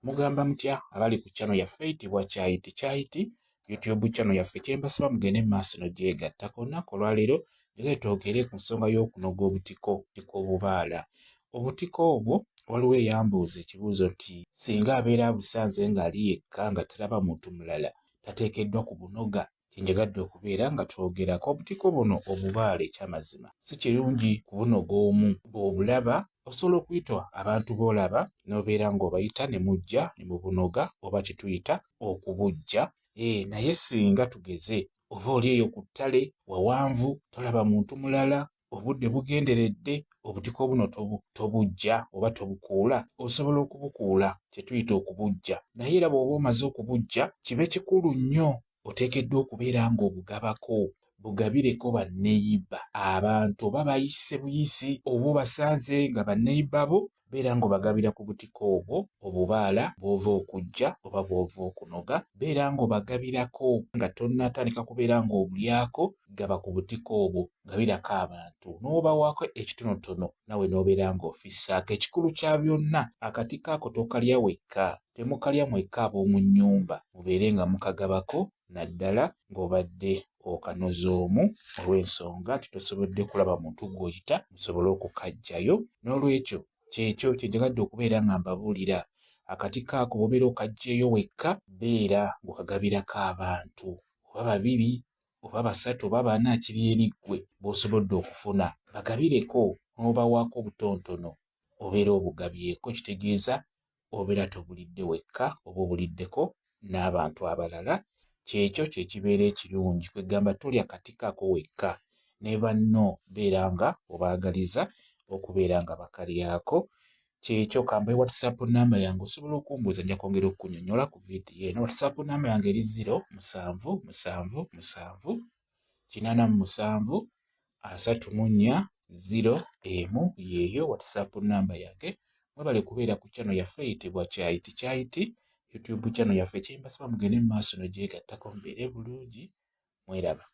Mugamba mutya abali ku channel yaffe eyitibwa Kyayiti YouTube channel yaffe kyembasaba mugende maaso n'ogyegattako. Olunaku olwaleero njagala twogere ku nsonga y'okunoga obutiko obubaala. Obutiko obwo waliwo eyambuuza ekibuuzo nti singa abeera abusanze ng'ali yekka nga talaba muntu mulala tateekeddwa ku bunoga. Kyenjagadde okubeera nga twogerako. Obutiko buno obubaala ekyamazima si kirungi kubunoga omu, bw'obulaba osobola okuyita abantu b'olaba n'obeera ng'obayita ne mujja ne mu bunoga oba kye tuyita okubujja. Naye singa tugeze oba oli eyo ku ttale wawanvu tolaba muntu mulala, obudde bugenderedde, obutiko buno tobujja oba tobukuula, osobola okubukuula kye tuyita okubujja. Naye era bw'oba omaze okubujja kibe kikulu nnyo, oteekeddwa okubeera ng'obugabako, bugabireko banneeyibba abantu oba bayise buyisi oba obasanze nga banneeyibba bo, beera ng'obagabira ku butiko obwo obubaala bw'ova okujja oba bw'ova okunoga, beera ng'obagabirako nga tonnatandika kubeera ng'obulyako. Gaba ku butiko obwo, gabirako abantu n'obawaako ekitonotono nawe n'obeera ng'ofissaako. Ekikulu kya byonna, akatiko ako tokalya wekka, temukalya mwekka ab'omu nnyumba, mubeere nga mukagabako naddala ng'obadde okanoza omu olw'ensonga nti tosobodde kulaba muntu gw'oyita musobole okukaggyayo. N'olwekyo kyekyo kye njagadde okubeera nga mbabuulira. Akatiko ako bw'obeera okaggyeeyo wekka, beera ng'okagabirako abantu oba babiri oba basatu oba bana, kiri eri ggwe bw'osobodde okufuna. Bagabireko n'obawaako obutontono, obeera obugabyeko, kitegeeza obeera tobulidde wekka oba obuliddeko n'abantu abalala. Kyekyo kye kibeera ekirungi, kwegamba tolya katiko ako wekka, ne banno beera nga obaagaliza okubeera nga bakalyako. Kyekyo kambe WhatsApp namba yange osobola okumbuuza, nja kwongera okukunnyonnyola ku vidiyo eno. WhatsApp namba yange eri 0777873401 yeeyo WhatsApp namba yange. Mwebale kubeera ku channel yaffe eyitibwa Kyayiti YouTube channel yaffe kyembasaba mugende mu maaso n'ogyegattako mubeere bulungi. Mweraba.